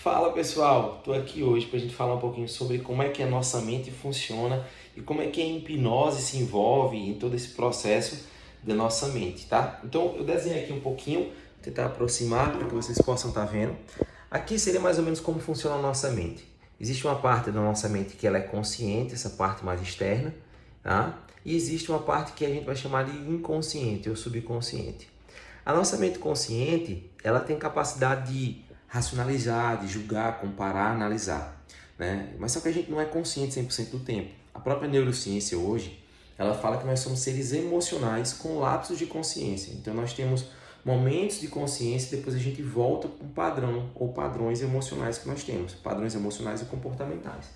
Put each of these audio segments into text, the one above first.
Fala pessoal, estou aqui hoje para a gente falar um pouquinho sobre como é que a nossa mente funciona e como é que a hipnose se envolve em todo esse processo da nossa mente, tá? Então eu desenhei aqui um pouquinho, tentar aproximar para que vocês possam estar vendo. Aqui seria mais ou menos como funciona a nossa mente. Existe uma parte da nossa mente que ela é consciente, essa parte mais externa, tá? E existe uma parte que a gente vai chamar de inconsciente ou subconsciente. A nossa mente consciente, ela tem capacidade de racionalizar, de julgar, comparar, analisar, né? Mas só que a gente não é consciente 100% do tempo. A própria neurociência hoje, ela fala que nós somos seres emocionais com lapsos de consciência. Então nós temos momentos de consciência e depois a gente volta para um padrão ou padrões emocionais que nós temos, padrões emocionais e comportamentais.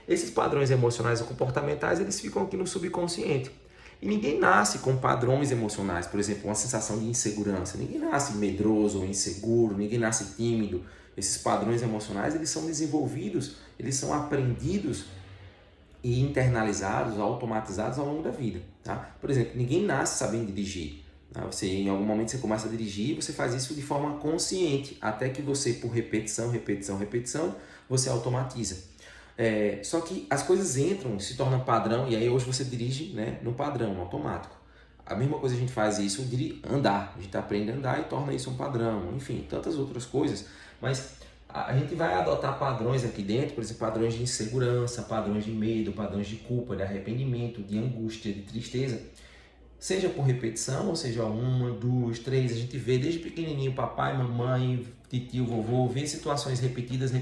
Esses padrões emocionais e comportamentais, eles ficam aqui no subconsciente. E ninguém nasce com padrões emocionais, por exemplo, uma sensação de insegurança. Ninguém nasce medroso ou inseguro, ninguém nasce tímido. Esses padrões emocionais, eles são desenvolvidos, eles são aprendidos e internalizados, automatizados ao longo da vida, tá? Por exemplo, ninguém nasce sabendo dirigir. Tá? Em algum momento você começa a dirigir e você faz isso de forma consciente, até que você, por repetição, você automatiza. Só que as coisas entram, se tornam padrão, e aí hoje você dirige, né, no padrão, no automático. A mesma coisa a gente faz isso de andar, a gente aprende a andar e torna isso um padrão, enfim, tantas outras coisas, mas a gente vai adotar padrões aqui dentro, por exemplo, padrões de insegurança, padrões de medo, padrões de culpa, de arrependimento, de angústia, de tristeza, seja por repetição, ou seja, uma, duas, três, a gente vê desde pequenininho, papai, mamãe, tio, vovô, vê situações repetidas,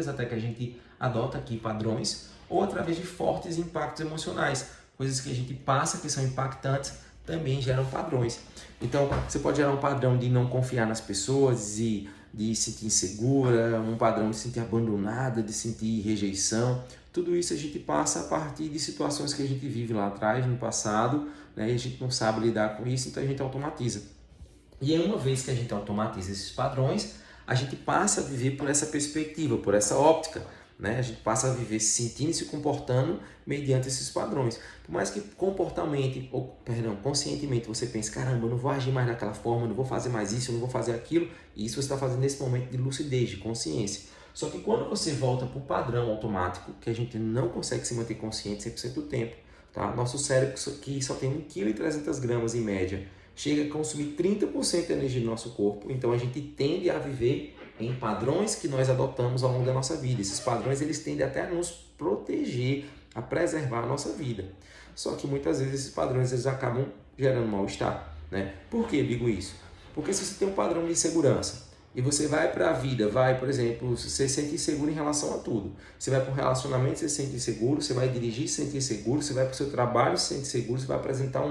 até que a gente adota aqui padrões, ou através de fortes impactos emocionais, coisas que a gente passa que são impactantes, também geram padrões. Então, você pode gerar um padrão de não confiar nas pessoas e de se sentir insegura, um padrão de se sentir abandonada, de sentir rejeição. Tudo isso a gente passa a partir de situações que a gente vive lá atrás, no passado, né? E a gente não sabe lidar com isso, então a gente automatiza. E aí, uma vez que a gente automatiza esses padrões, a gente passa a viver por essa perspectiva, por essa óptica, né? A gente passa a viver se sentindo e se comportando mediante esses padrões. Por mais que conscientemente você pense, caramba, eu não vou agir mais daquela forma, eu não vou fazer mais isso, eu não vou fazer aquilo, e isso você está fazendo nesse momento de lucidez, de consciência. Só que quando você volta para o padrão automático, que a gente não consegue se manter consciente 100% do tempo, tá? Nosso cérebro, que só tem 1,3 kg em média, chega a consumir 30% da energia do nosso corpo, então a gente tende a viver em padrões que nós adotamos ao longo da nossa vida. Esses padrões, eles tendem até a nos proteger, a preservar a nossa vida. Só que muitas vezes esses padrões eles acabam gerando mal-estar, né? Por que eu digo isso? Porque se você tem um padrão de insegurança e você vai para a vida, por exemplo, você se sente inseguro em relação a tudo. Você vai para um relacionamento, você se sente inseguro, você vai dirigir, se sente inseguro, você vai para o seu trabalho, se sente inseguro, você vai apresentar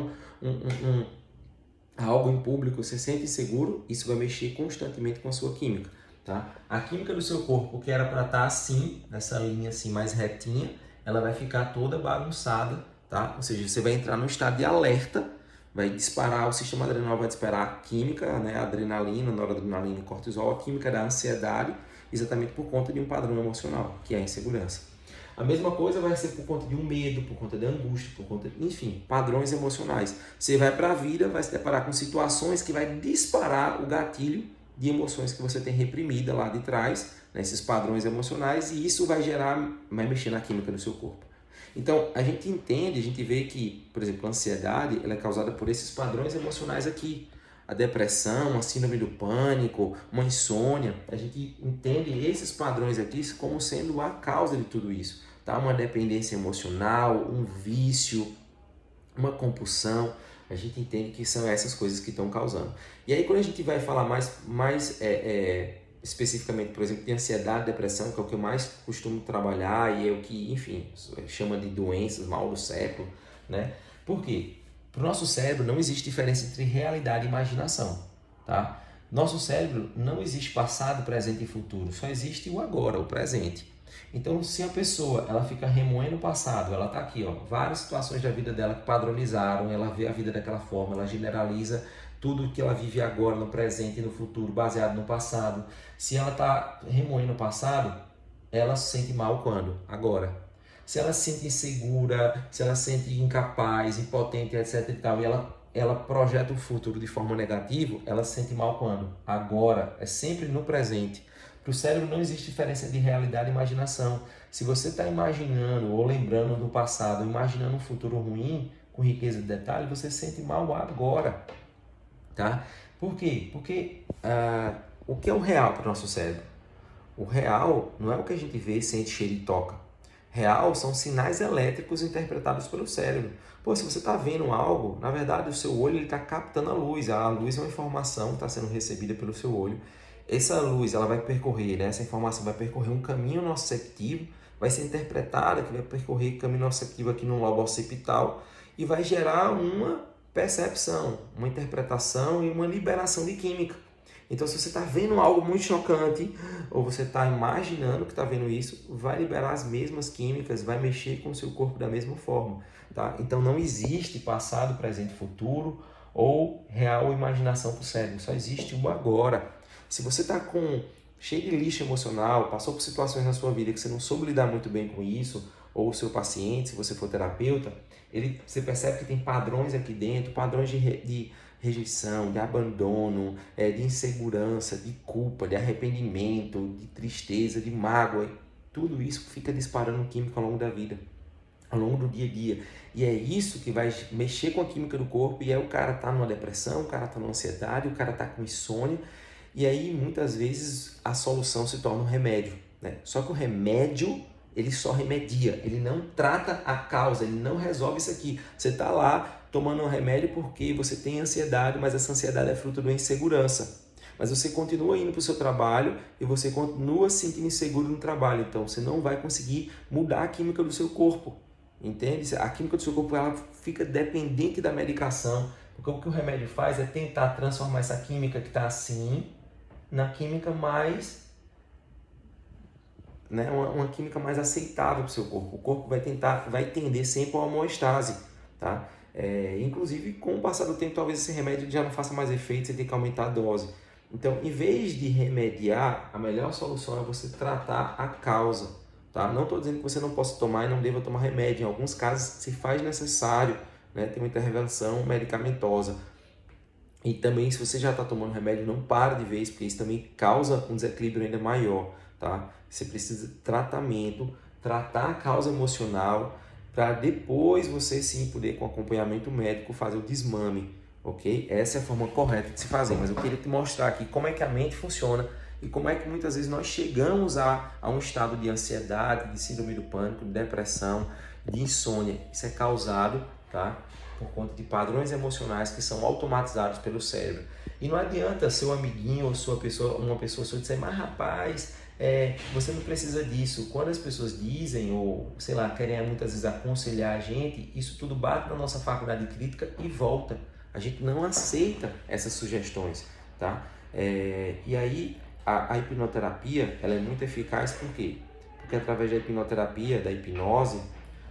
algo em público, você se sente inseguro, isso vai mexer constantemente com a sua química, tá? A química do seu corpo, que era para estar assim, nessa linha assim mais retinha, ela vai ficar toda bagunçada, tá? Ou seja, você vai entrar num estado de alerta, vai disparar, o sistema adrenal vai disparar a química, né? A adrenalina, noradrenalina e cortisol, a química da ansiedade, exatamente por conta de um padrão emocional, que é a insegurança. A mesma coisa vai ser por conta de um medo, por conta de angústia, enfim, padrões emocionais. Você vai para a vida, vai se deparar com situações que vai disparar o gatilho de emoções que você tem reprimida lá de trás, né, esses padrões emocionais, e isso vai mexer na química do seu corpo. Então, a gente entende, a gente vê que, por exemplo, a ansiedade ela é causada por esses padrões emocionais aqui. A depressão, a síndrome do pânico, uma insônia, a gente entende esses padrões aqui como sendo a causa de tudo isso, tá? Uma dependência emocional, um vício, uma compulsão, a gente entende que são essas coisas que estão causando. E aí quando a gente vai falar mais especificamente, por exemplo, de ansiedade, depressão, que é o que eu mais costumo trabalhar e é o que, enfim, chama de doenças, mal do século, né? Por quê? Para o nosso cérebro não existe diferença entre realidade e imaginação, tá? Nosso cérebro não existe passado, presente e futuro, só existe o agora, o presente. Então, se a pessoa ela fica remoendo o passado, ela está aqui, ó, várias situações da vida dela que padronizaram, ela vê a vida daquela forma, ela generaliza tudo que ela vive agora, no presente e no futuro, baseado no passado. Se ela está remoendo o passado, ela se sente mal quando? Agora. Se ela se sente insegura, se ela se sente incapaz, impotente, etc e tal, e ela projeta o futuro de forma negativa, ela se sente mal quando? Agora, é sempre no presente. Para o cérebro não existe diferença de realidade e imaginação. Se você está imaginando ou lembrando do passado, imaginando um futuro ruim, com riqueza de detalhe, você se sente mal agora. Tá? Por quê? Porque o que é o real para o nosso cérebro? O real não é o que a gente vê, sente, cheira e toca. Real são sinais elétricos interpretados pelo cérebro. Pô, se você está vendo algo, na verdade o seu olho está captando a luz. A luz é uma informação que está sendo recebida pelo seu olho. Essa luz ela vai percorrer, né? Essa informação vai percorrer um caminho nociceptivo, vai ser interpretada, que vai percorrer caminho nociceptivo aqui no lobo occipital e vai gerar uma percepção, uma interpretação e uma liberação de química. Então, se você está vendo algo muito chocante ou você está imaginando que está vendo isso, vai liberar as mesmas químicas, vai mexer com o seu corpo da mesma forma. Tá? Então, não existe passado, presente e futuro ou real imaginação para o cérebro, só existe o agora. Se você está cheio de lixo emocional, passou por situações na sua vida que você não soube lidar muito bem com isso, ou o seu paciente, se você for terapeuta, você percebe que tem padrões aqui dentro, padrões de rejeição, de abandono, de insegurança, de culpa, de arrependimento, de tristeza, de mágoa. Tudo isso fica disparando química ao longo da vida, ao longo do dia a dia. E é isso que vai mexer com a química do corpo, e aí o cara tá numa depressão, o cara tá numa ansiedade, o cara tá com insônia, e aí muitas vezes a solução se torna um remédio, né? Só que o remédio, ele só remedia, ele não trata a causa, ele não resolve isso aqui. Você tá lá tomando um remédio porque você tem ansiedade, mas essa ansiedade é fruto de uma insegurança. Mas você continua indo para o seu trabalho e você continua se sentindo inseguro no trabalho. Então você não vai conseguir mudar a química do seu corpo. Entende? A química do seu corpo ela fica dependente da medicação. Porque o que o remédio faz é tentar transformar essa química que está assim na química mais, né, uma química mais aceitável para o seu corpo. O corpo vai tender sempre a uma homeostase, tá? Inclusive, com o passar do tempo, talvez esse remédio já não faça mais efeito, você tem que aumentar a dose. Então, em vez de remediar, a melhor solução é você tratar a causa, tá? Não estou dizendo que você não possa tomar e não deva tomar remédio. Em alguns casos, se faz necessário, né, ter uma intervenção medicamentosa. E também, se você já está tomando remédio, não para de vez, porque isso também causa um desequilíbrio ainda maior, tá? Você precisa de tratamento, tratar a causa emocional, para depois você sim poder, com acompanhamento médico, fazer o desmame, ok? Essa é a forma correta de se fazer, mas eu queria te mostrar aqui como é que a mente funciona e como é que muitas vezes nós chegamos a um estado de ansiedade, de síndrome do pânico, de depressão, de insônia. Isso é causado, tá, por conta de padrões emocionais que são automatizados pelo cérebro. E não adianta seu amiguinho ou uma pessoa sua dizer, mas rapaz, você não precisa disso. Quando as pessoas dizem, ou sei lá, querem muitas vezes aconselhar a gente, isso tudo bate na nossa faculdade crítica e volta. A gente não aceita essas sugestões, tá? E aí a hipnoterapia ela é muito eficaz, por quê? Porque através da hipnoterapia, da hipnose,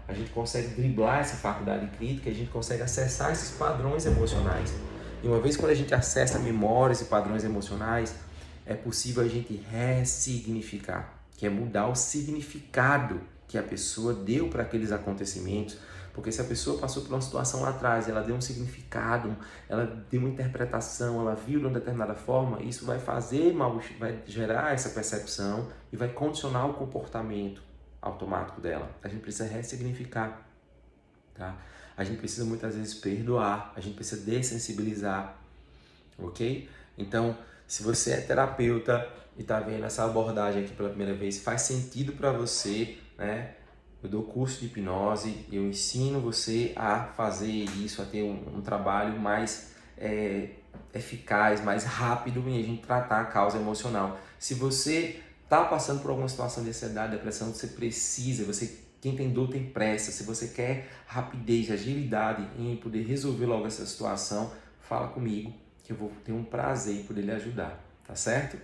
a gente consegue driblar essa faculdade crítica, a gente consegue acessar esses padrões emocionais. E uma vez quando a gente acessa memórias e padrões emocionais, é possível a gente ressignificar, que é mudar o significado que a pessoa deu para aqueles acontecimentos. Porque se a pessoa passou por uma situação lá atrás, ela deu um significado, ela deu uma interpretação, ela viu de uma determinada forma, isso vai vai gerar essa percepção e vai condicionar o comportamento automático dela. A gente precisa ressignificar, tá? A gente precisa muitas vezes perdoar, a gente precisa dessensibilizar, ok? Então, se você é terapeuta e está vendo essa abordagem aqui pela primeira vez, faz sentido para você, né? Eu dou curso de hipnose, eu ensino você a fazer isso, a ter um trabalho mais eficaz, mais rápido em a gente tratar a causa emocional. Se você está passando por alguma situação de ansiedade, depressão, quem tem dor tem pressa, se você quer rapidez, agilidade em poder resolver logo essa situação, fala comigo, que eu vou ter um prazer em poder lhe ajudar, tá certo?